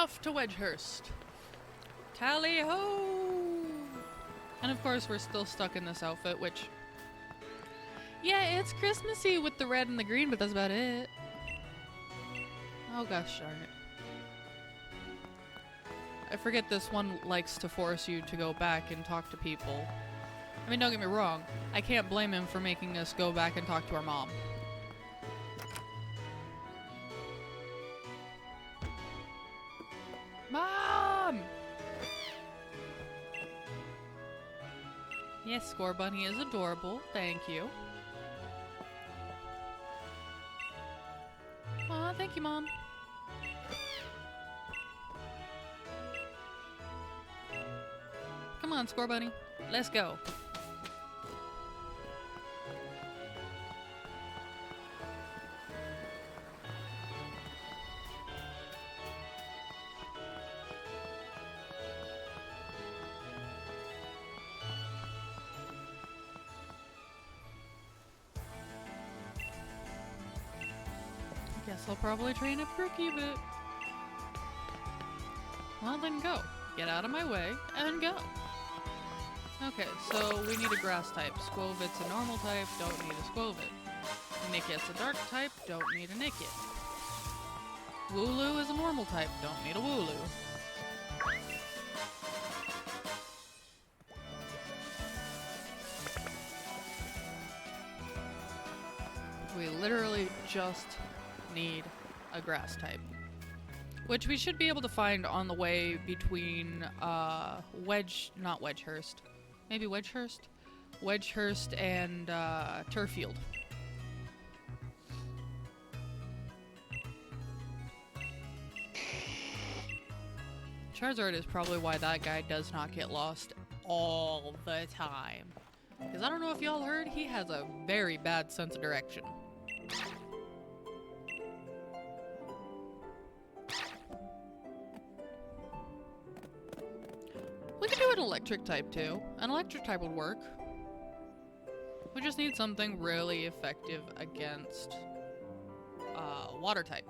Off to Wedgehurst. Tally-ho! And of course we're still stuck in this outfit, which... yeah, it's Christmassy with the red and the green, but that's about it. Oh gosh darn it. I forget this one likes to force you to go back and talk to people. I mean, don't get me wrong. I can't blame him for making us go back and talk to our mom. Mom! Yes, Score Bunny is adorable. Thank you. Aw, thank you, Mom. Come on, Score Bunny. Let's go. Guess I'll probably train a Brookie, but... well, then go. Get out of my way, and go. Okay, so we need a grass type. Squovit's a normal type, don't need a Squovit. Nicket's a dark type, don't need a Nicket. Wooloo is a normal type, don't need a Wooloo. We literally just need a grass type. Which we should be able to find on the way between, not Wedgehurst. Maybe Wedgehurst? Wedgehurst and, Turfield. Charizard is probably why that guy does not get lost all the time. Because I don't know if y'all heard, he has a very bad sense of direction. We could do an electric type too. An electric type would work. We just need something really effective against water type.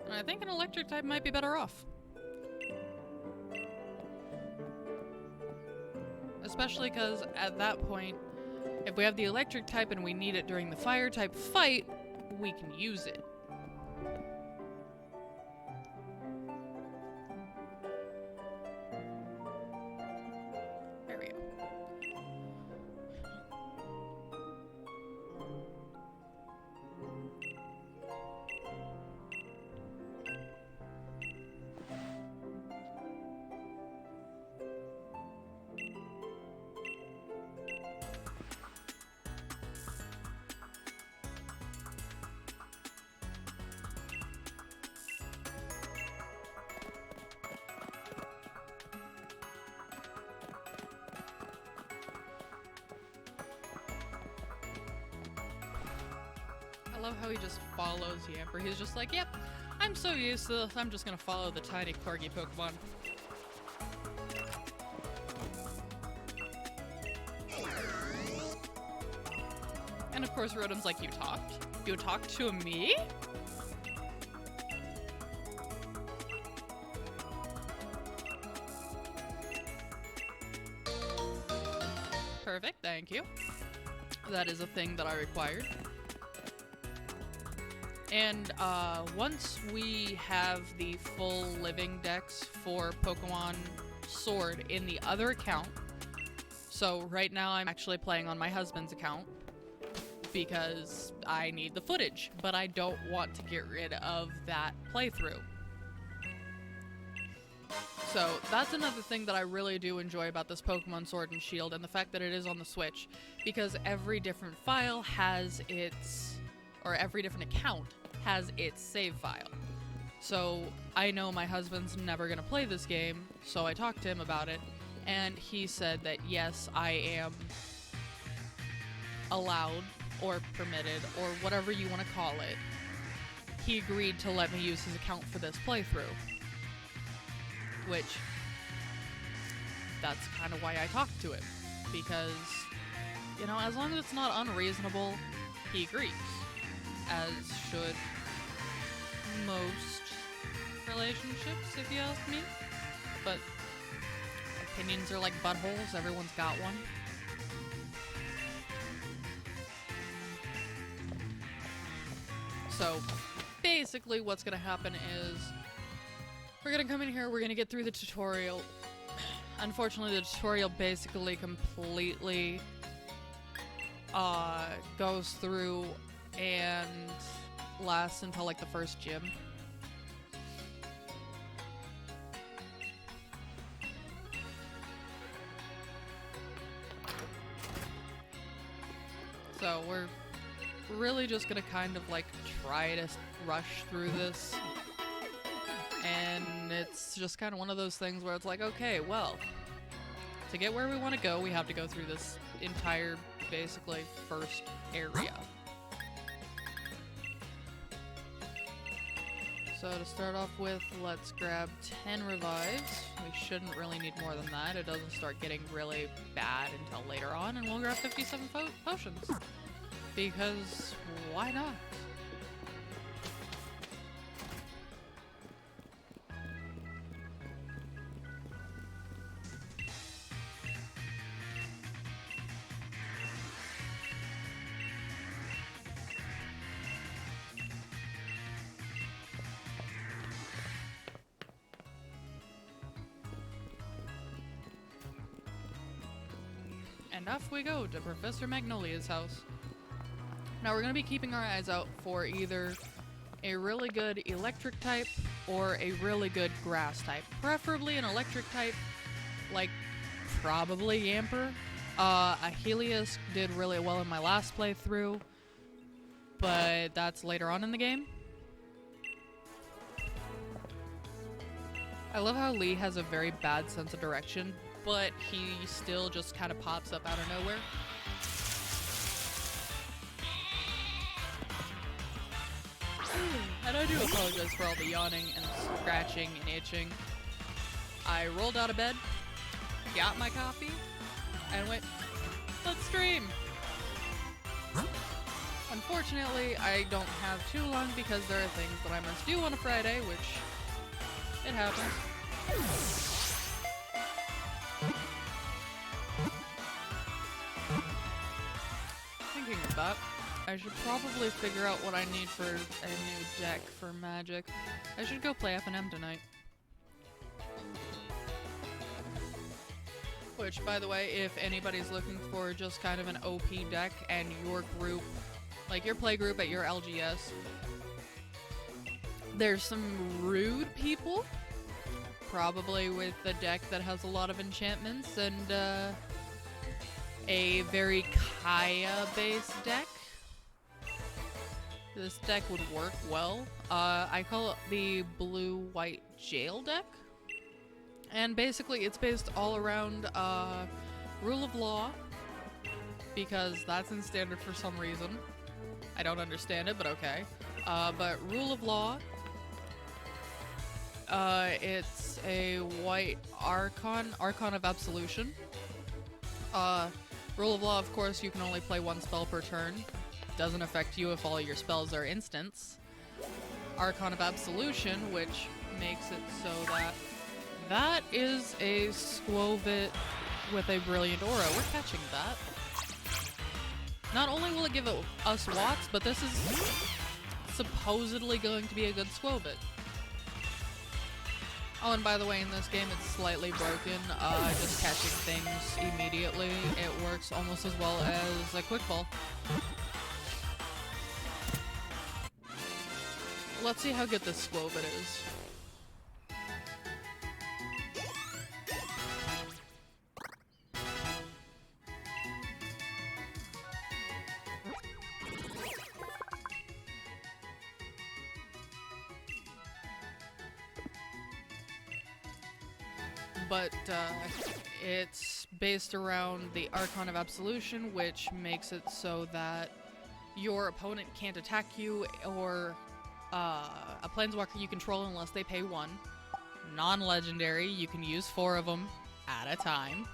And I think an electric type might be better off. Especially because at that point, if we have the electric type and we need it during the fire type fight, we can use it. There we go. I love how he just follows Yamper. He's just like, yep, I'm so used to this, I'm just gonna follow the tiny corgi Pokemon. And of course Rotom's like, you talked? You talked to me? Perfect, thank you. That is a thing that I required. And once we have the full living dex for Pokemon Sword in the other account, so right now I'm actually playing on my husband's account because I need the footage, but I don't want to get rid of that playthrough. So that's another thing that I really do enjoy about this Pokemon Sword and Shield and the fact that it is on the Switch, because every different file has its, or every different account has its save file. So I know my husband's never gonna play this game, so I talked to him about it, and he said that yes, I am allowed or permitted or whatever you want to call it. He agreed to let me use his account for this playthrough, which that's kind of why I talked to him, because, you know, as long as it's not unreasonable, he agrees, as should most relationships, if you ask me. But opinions are like buttholes, everyone's got one. So basically what's gonna happen is we're gonna come in here, we're gonna get through the tutorial. Unfortunately, the tutorial basically completely goes through and lasts until like the first gym. So we're really just gonna kind of like try to rush through this. And it's just kind of one of those things where it's like, okay, well, to get where we want to go, we have to go through this entire, basically, first area. So to start off with, let's grab 10 revives. We shouldn't really need more than that. It doesn't start getting really bad until later on, and we'll grab 57 potions. Because why not? And off we go to Professor Magnolia's house. Now we're going to be keeping our eyes out for either a really good electric type or a really good grass type. Preferably an electric type, like probably Yamper. Helios did really well in my last playthrough, but that's later on in the game. I love how Lee has a very bad sense of direction, but he still just kind of pops up out of nowhere. And I do apologize for all the yawning and scratching and itching. I rolled out of bed, got my coffee, and went, let's stream! Unfortunately, I don't have too long because there are things that I must do on a Friday, which it happens. Thinking of that, I should probably figure out what I need for a new deck for Magic. I should go play F&M tonight. Which, by the way, if anybody's looking for just kind of an OP deck and your group, like your play group at your LGS, there's some rude people, probably with a deck that has a lot of enchantments and a very Kaya-based deck. This deck would work well. I call it the blue-white jail deck. And basically it's based all around rule of law, because that's in standard for some reason. I don't understand it, but okay. But rule of law, it's a white Archon of Absolution. Rule of law, of course, you can only play one spell per turn. Doesn't affect you if all your spells are instants. Archon of Absolution, which makes it so that that is a Squovit with a Brilliant Aura. We're catching that. Not only will it give us Watts, but this is supposedly going to be a good Squovit. Oh, and by the way, in this game it's slightly broken, just catching things immediately. It works almost as well as a Quick Ball. Let's see how good this Squovit is. But it's based around the Archon of Absolution, which makes it so that your opponent can't attack you or a planeswalker you control unless they pay 1. Non-legendary, you can use 4 of them at a time.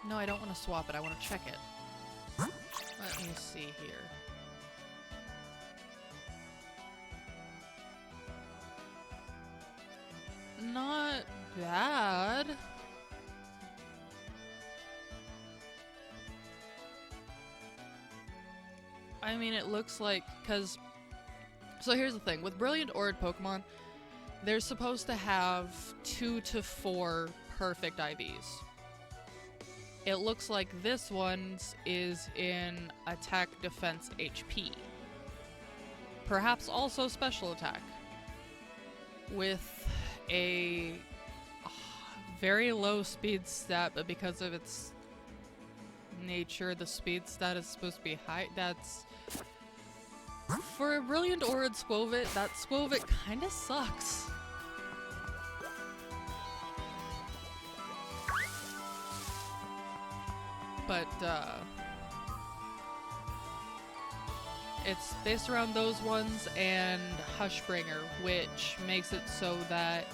No, I don't want to swap it, I want to check it. Let me see here. not bad. I mean, it looks like, so here's the thing, with Brilliant Orid Pokemon, they're supposed to have 2 to 4 perfect IVs. It looks like this one's is in attack, defense, HP. Perhaps also special attack. With a very low speed stat, but because of its nature, the speed stat is supposed to be high. That's... For a Brilliant Orid Skwovet, that Skwovet kinda sucks. But, it's based around those ones and Hushbringer, which makes it so that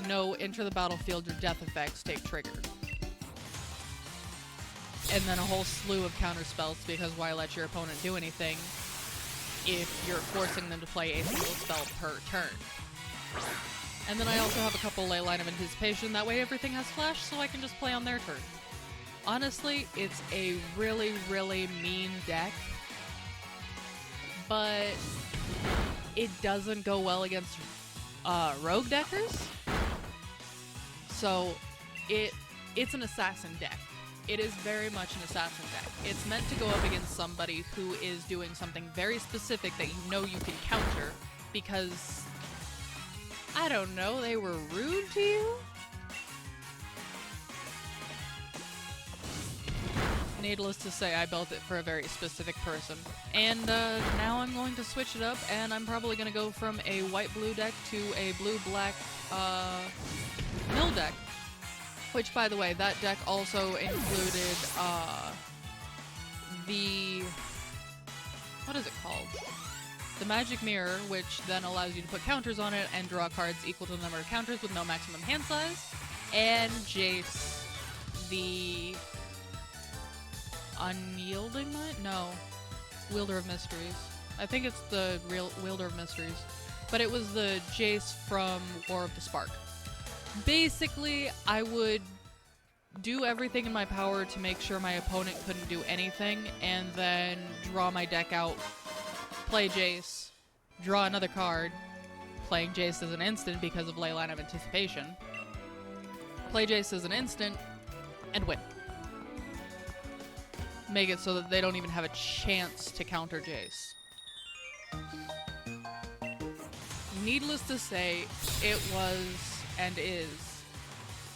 no enter the battlefield or death effects take trigger. And then a whole slew of counter spells, because why let your opponent do anything if you're forcing them to play a single spell per turn. And then I also have a couple Ley Line of Anticipation, that way everything has flash, so I can just play on their turn. Honestly, it's a really, really mean deck, but it doesn't go well against rogue deckers. So it's an assassin deck. It is very much an assassin deck. It's meant to go up against somebody who is doing something very specific that you know you can counter because, I don't know, they were rude to you? Needless to say, I built it for a very specific person. And now I'm going to switch it up, and I'm probably going to go from a white-blue deck to a blue-black mill deck. Which, by the way, that deck also included the... what is it called? The Magic Mirror, which then allows you to put counters on it and draw cards equal to the number of counters with no maximum hand size. And Jace, the... Unyielding Might? No. Wielder of Mysteries. I think it's the real Wielder of Mysteries. But it was the Jace from War of the Spark. Basically, I would do everything in my power to make sure my opponent couldn't do anything, and then draw my deck out, play Jace, draw another card, playing Jace as an instant because of Ley Line of Anticipation, play Jace as an instant, and win. Make it so that they don't even have a chance to counter Jace. Needless to say, it was and is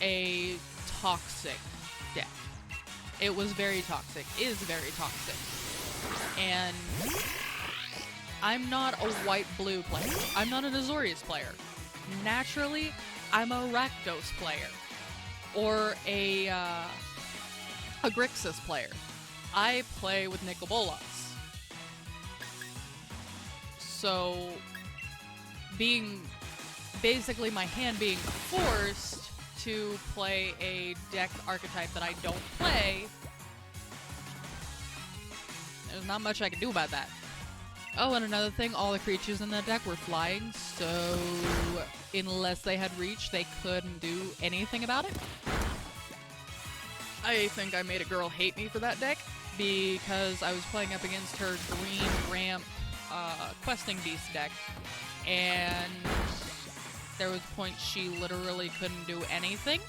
a toxic deck. It was very toxic, is very toxic. And I'm not a white-blue player. I'm not an Azorius player. Naturally, I'm a Rakdos player. Or a Grixis player. I play with Nicol Bolas. So, basically my hand being forced to play a deck archetype that I don't play, there's not much I can do about that. Oh, and another thing, all the creatures in that deck were flying, so unless they had reach, they couldn't do anything about it. I think I made a girl hate me for that deck, because I was playing up against her green ramp questing beast deck, and there was a point she literally couldn't do anything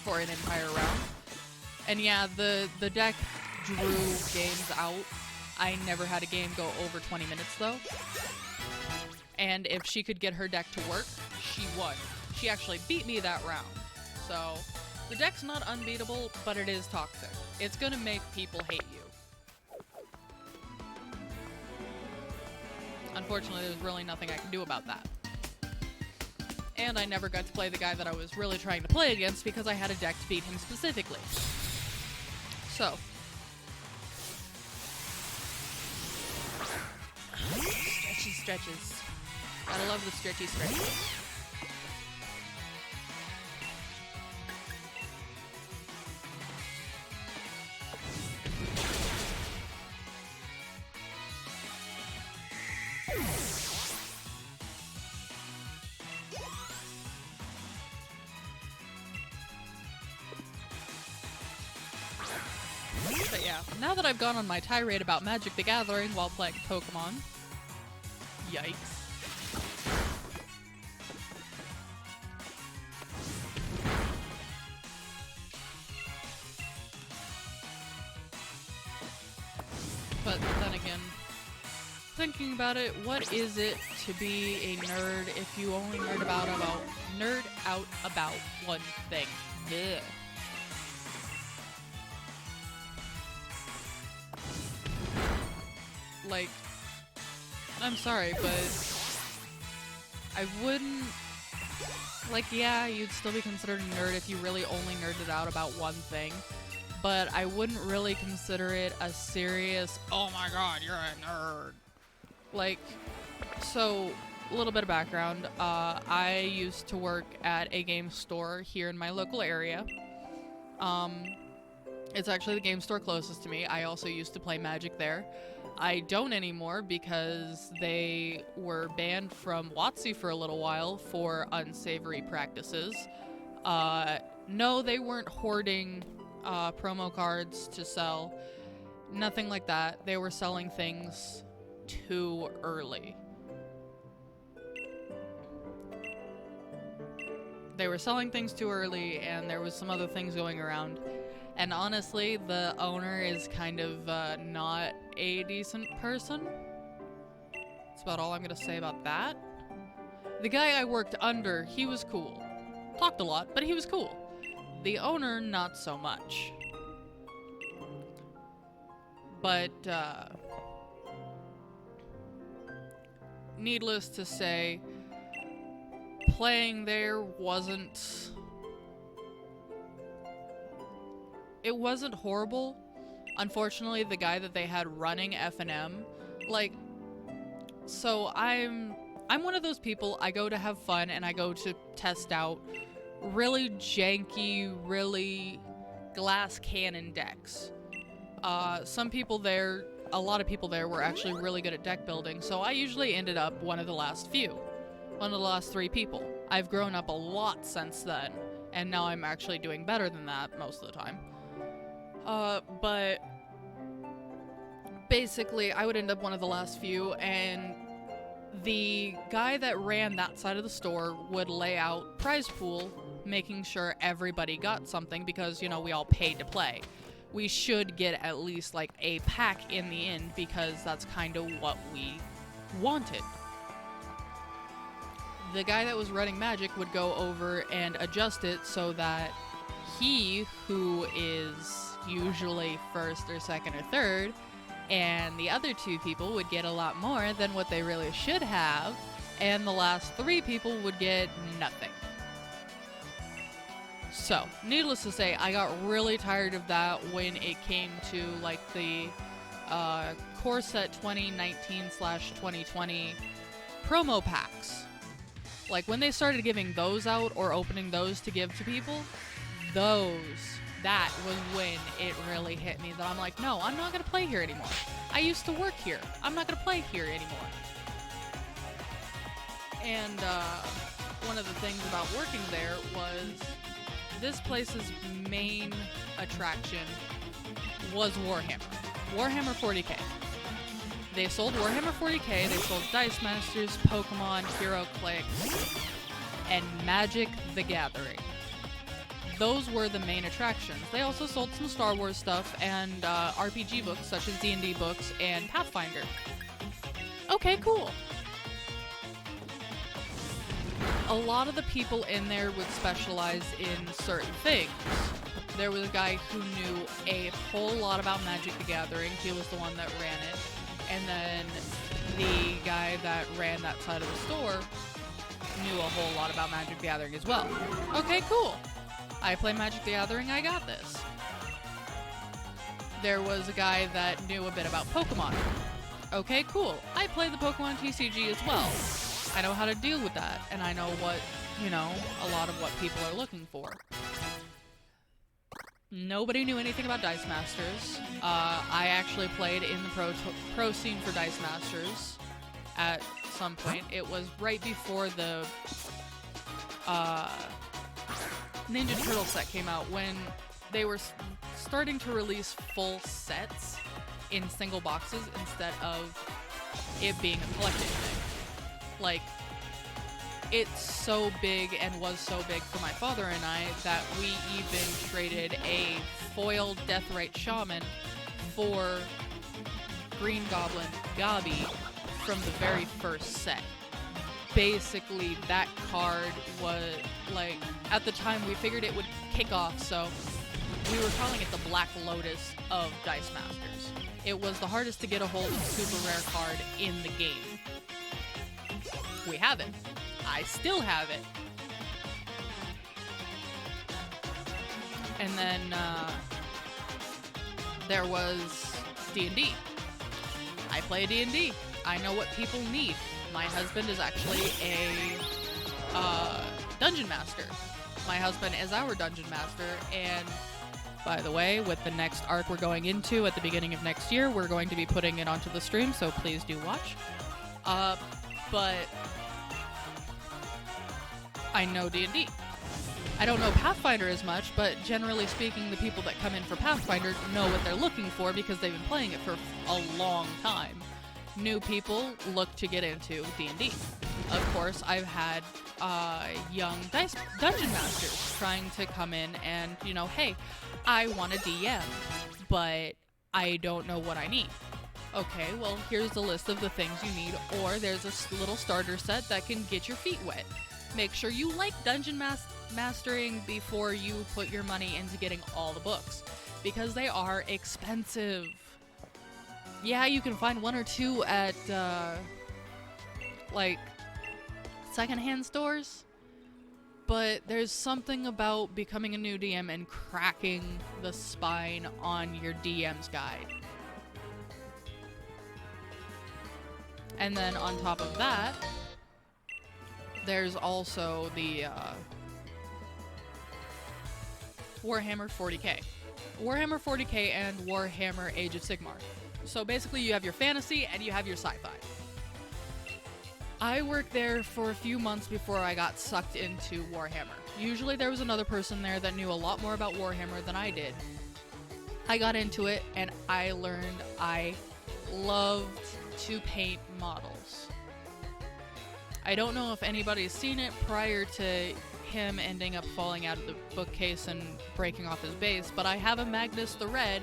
for an entire round. And yeah, the deck drew games out. I never had a game go over 20 minutes though. And if she could get her deck to work, she won. She actually beat me that round. So the deck's not unbeatable, but it is toxic. It's gonna make people hate you. Unfortunately, there's really nothing I can do about that. And I never got to play the guy that I was really trying to play against because I had a deck to beat him specifically. So. Stretchy stretches. Gotta love the stretchy stretches. now that I've gone on my tirade about Magic the Gathering while playing Pokemon, yikes. But then again, thinking about it, what is it to be a nerd if you only nerd out about one thing? Ugh. Like, I'm sorry, but I wouldn't, like, yeah, you'd still be considered a nerd if you really only nerded out about one thing, but I wouldn't really consider it a serious, oh my god, you're a nerd. Like, so, a little bit of background, I used to work at a game store here in my local area. It's actually the game store closest to me. I also used to play Magic there. I don't anymore because they were banned from WotC for a little while for unsavory practices. No, they weren't hoarding promo cards to sell. Nothing like that. They were selling things too early. They were selling things too early, and there was some other things going around. And honestly, the owner is kind of not a decent person. That's about all I'm gonna say about that. The guy I worked under, he was cool. Talked a lot, but he was cool. The owner, not so much. But, needless to say, playing there wasn't... It wasn't horrible. Unfortunately, the guy that they had running F&M, like, so I'm one of those people, I go to have fun and I go to test out really janky, really glass cannon decks. Some people there, a lot of people there were actually really good at deck building, so I usually ended up one of the last few. One of the last 3 people. I've grown up a lot since then, and now I'm actually doing better than that most of the time. But basically, I would end up one of the last few, and the guy that ran that side of the store would lay out prize pool, making sure everybody got something because, you know, we all paid to play. We should get at least, like, a pack in the end because that's kind of what we wanted. The guy that was running Magic would go over and adjust it so that he, who is usually first or second or third, and the other 2 people would get a lot more than what they really should have, and the last 3 people would get nothing. So, needless to say, I got really tired of that when it came to, like, the Core Set 2019/2020 promo packs. Like, when they started giving those out or opening those to give to people, that was when it really hit me that I'm like, no, I'm not going to play here anymore. I used to work here. I'm not going to play here anymore. And one of the things about working there was this place's main attraction was Warhammer. Warhammer 40k. They sold Warhammer 40k, they sold Dice Masters, Pokemon, HeroClix, and Magic the Gathering. Those were the main attractions. They also sold some Star Wars stuff and RPG books such as D&D books and Pathfinder. Okay, cool. A lot of the people in there would specialize in certain things. There was a guy who knew a whole lot about Magic the Gathering. He was the one that ran it. And then the guy that ran that side of the store knew a whole lot about Magic the Gathering as well. Okay, cool. I play Magic the Gathering, I got this. There was a guy that knew a bit about Pokemon. Okay, cool. I play the Pokemon TCG as well. I know how to deal with that, and I know what, you know, a lot of what people are looking for. Nobody knew anything about Dice Masters. I actually played in the pro scene for Dice Masters at some point. It was right before the Ninja Turtle set came out when they were starting to release full sets in single boxes instead of it being a collecting thing. Like, it's so big and was so big for my father and I that we even traded a foiled Deathrite Shaman for Green Goblin Gabi from the very first set. Basically, that card was, like, at the time we figured it would kick off, so we were calling it the Black Lotus of Dice Masters. It was the hardest to get a hold of super rare card in the game. We have it. I still have it. And then there was D&D. I play D&D. I know what people need. My husband is actually a dungeon master. My husband is our dungeon master, and by the way, with the next arc we're going into at the beginning of next year, we're going to be putting it onto the stream, so please do watch. But I know D&D. I don't know Pathfinder as much, but generally speaking, the people that come in for Pathfinder know what they're looking for because they've been playing it for a long time. New people look to get into D&D. Of course, I've had young dungeon masters trying to come in and, you know, hey, I want a DM, but I don't know what I need. Okay, well, here's a list of the things you need, or there's a little starter set that can get your feet wet. Make sure you like dungeon mastering before you put your money into getting all the books, because they are expensive. Yeah, you can find one or two at, like, secondhand stores, but there's something about becoming a new DM and cracking the spine on your DM's guide. And then on top of that, there's also the Warhammer 40k. Warhammer 40k and Warhammer Age of Sigmar. So basically you have your fantasy and you have your sci-fi. I worked there for a few months before I got sucked into Warhammer. Usually there was another person there that knew a lot more about Warhammer than I did. I got into it and I learned I loved to paint models. I don't know if anybody's seen it prior to him ending up falling out of the bookcase and breaking off his base, but I have a Magnus the Red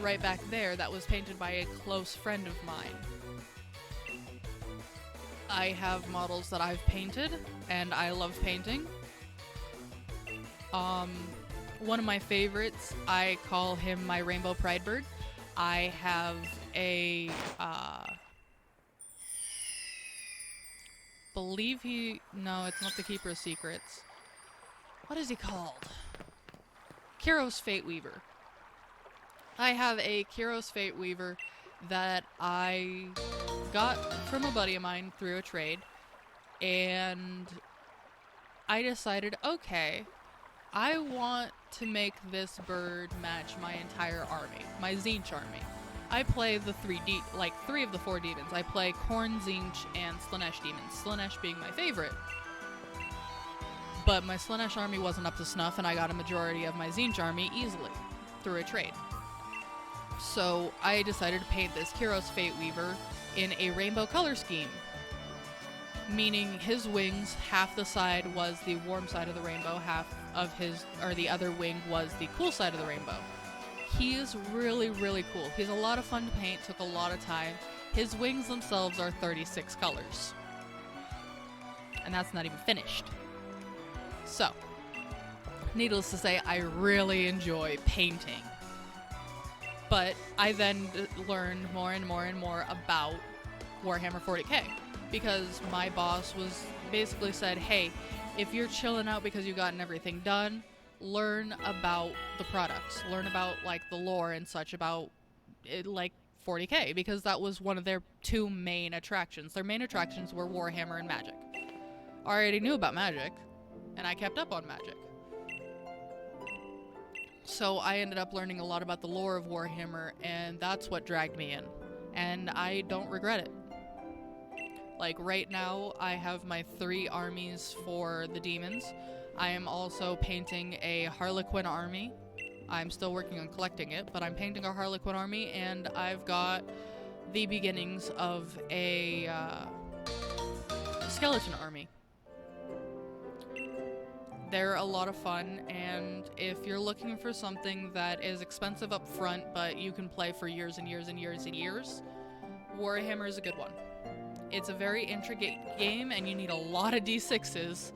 right back there that was painted by a close friend of mine. I have models that I've painted, and I love painting. One of my favorites, I call him my Rainbow Pride Bird. I have a, no, it's not the Keeper of Secrets. What is he called? Kiros Fate Weaver. I have a Kiros Fate Weaver that I got from a buddy of mine through a trade, and I decided, okay, I want to make this bird match my entire army, my Tzeentch army. I play the three of the four demons. I play Khorne, Tzeentch, and Slaanesh demons, Slaanesh being my favorite. But my Slaanesh army wasn't up to snuff, and I got a majority of my Tzeentch army easily through a trade. So I decided to paint this Kiros Fate Weaver in a rainbow color scheme, meaning his wings, half the side was the warm side of the rainbow, the other wing was the cool side of the rainbow. He is really, really cool. He's a lot of fun to paint, took a lot of time. His wings themselves are 36 colors. And that's not even finished. So, needless to say, I really enjoy painting. But I then learned more and more and more about Warhammer 40k, because my boss basically said, hey, if you're chilling out because you've gotten everything done, learn about the products, learn about like the lore and such about it, like 40k, because that was one of their two main attractions. Their main attractions were Warhammer and Magic. I already knew about Magic, and I kept up on Magic. So I ended up learning a lot about the lore of Warhammer, and that's what dragged me in. And I don't regret it. Like, right now, I have my 3 armies for the demons. I am also painting a Harlequin army I'm still working on collecting it, but I'm painting a Harlequin army, and I've got the beginnings of a skeleton army. They're a lot of fun, and if you're looking for something that is expensive up front, but you can play for years and years and years and years, Warhammer is a good one. It's a very intricate game, and you need a lot of d6s,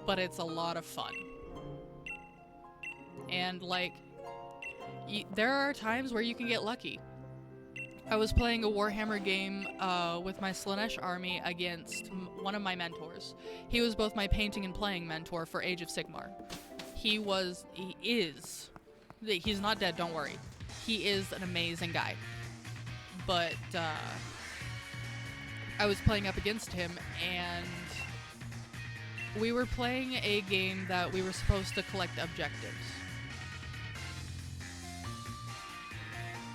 but it's a lot of fun. And, like, there are times where you can get lucky. I was playing a Warhammer game with my Slanesh army against one of my mentors. He was both my painting and playing mentor for Age of Sigmar. He's not dead, don't worry. He is an amazing guy. But I was playing up against him, and we were playing a game that we were supposed to collect objectives.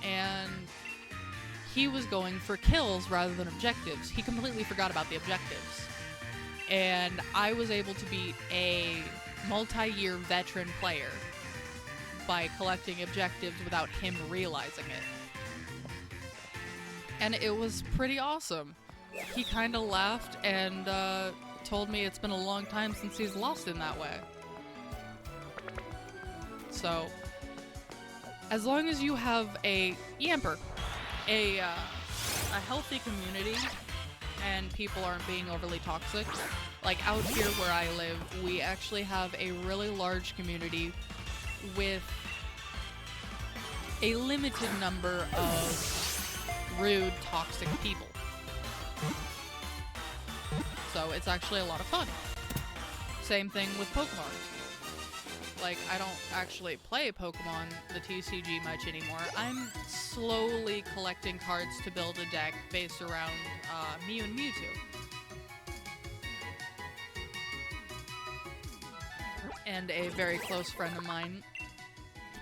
And he was going for kills rather than objectives. He completely forgot about the objectives. And I was able to beat a multi-year veteran player by collecting objectives without him realizing it. And it was pretty awesome. He kind of laughed and told me it's been a long time since he's lost in that way. So, as long as you have a healthy community and people aren't being overly toxic. Like out here where I live, we actually have a really large community with a limited number of rude, toxic people. So it's actually a lot of fun. Same thing with Pokemon. Like, I don't actually play Pokemon, the TCG, much anymore. I'm slowly collecting cards to build a deck based around Mew and Mewtwo. And a very close friend of mine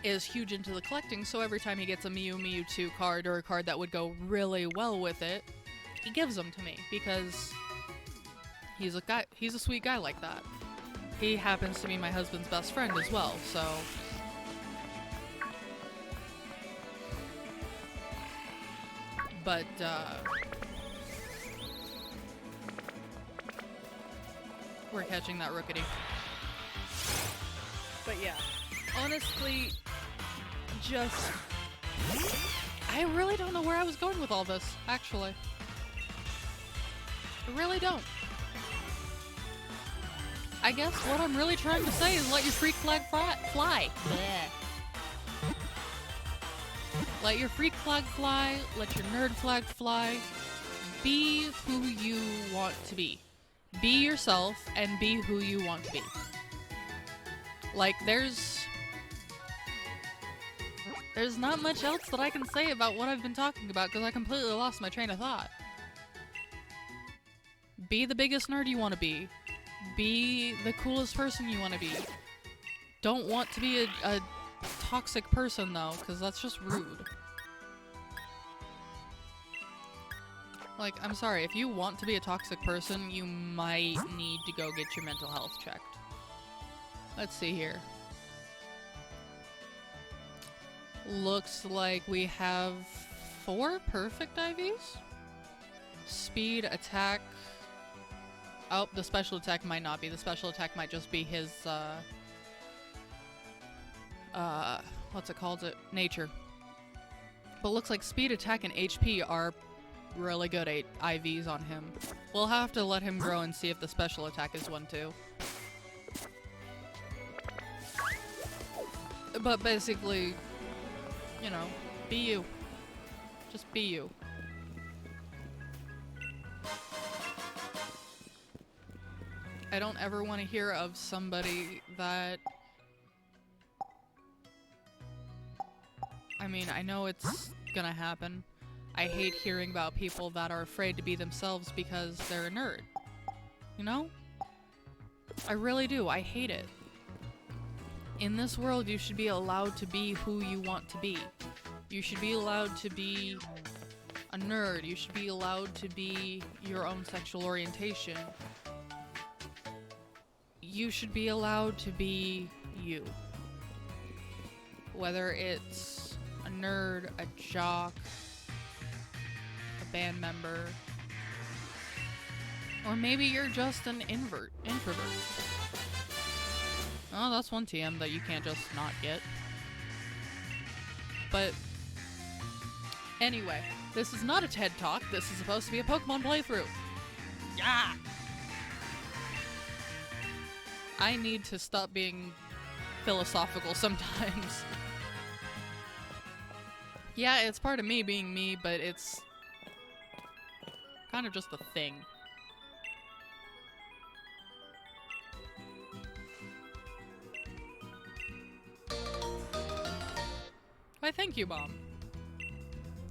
is huge into the collecting, so every time he gets a Mew Mewtwo card or a card that would go really well with it, he gives them to me because he's a sweet guy like that. He happens to be my husband's best friend as well, so... But, we're catching that rookity. But yeah, honestly, just... I really don't know where I was going with all this, actually. I really don't. I guess what I'm really trying to say is let your freak flag fly. Bleh. Let your freak flag fly, let your nerd flag fly. Be who you want to be. Be yourself and be who you want to be. Like, there's not much else that I can say about what I've been talking about because I completely lost my train of thought. Be the biggest nerd you want to be. Be the coolest person you want to be. Don't want to be a toxic person, though, because that's just rude. Like, I'm sorry, if you want to be a toxic person, you might need to go get your mental health checked. Let's see here. Looks like we have 4 perfect IVs? Speed, attack... Oh, the special attack might not be. The special attack might just be his, what's it called? Nature. But looks like speed, attack, and HP are really good IVs on him. We'll have to let him grow and see if the special attack is one too. But basically, you know, be you. Just be you. I don't ever want to hear of somebody that... I mean, I know it's gonna happen. I hate hearing about people that are afraid to be themselves because they're a nerd. You know? I really do. I hate it. In this world, you should be allowed to be who you want to be. You should be allowed to be a nerd. You should be allowed to be your own sexual orientation. You should be allowed to be you. Whether it's a nerd, a jock, a band member, or maybe you're just an introvert. Oh, that's one TM that you can't just not get. But anyway, this is not a TED Talk. This is supposed to be a Pokemon playthrough. Yeah! I need to stop being philosophical sometimes. Yeah, it's part of me being me, but it's kind of just a thing. Why, thank you, Mom.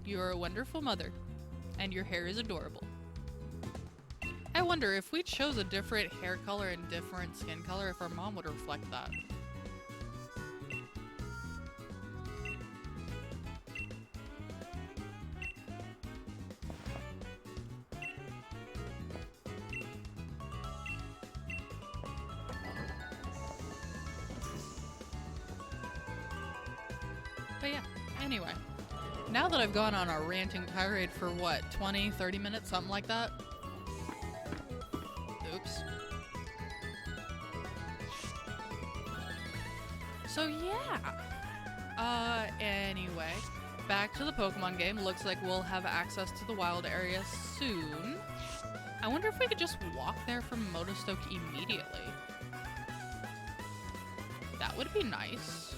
You are a wonderful mother, and your hair is adorable. I wonder if we chose a different hair color and different skin color, if our mom would reflect that. But yeah, anyway. Now that I've gone on a ranting tirade for what, 20, 30 minutes, something like that? Oops. So yeah. Anyway, back to the Pokemon game. Looks like we'll have access to the wild area soon. I wonder if we could just walk there from Motostoke immediately. That would be nice.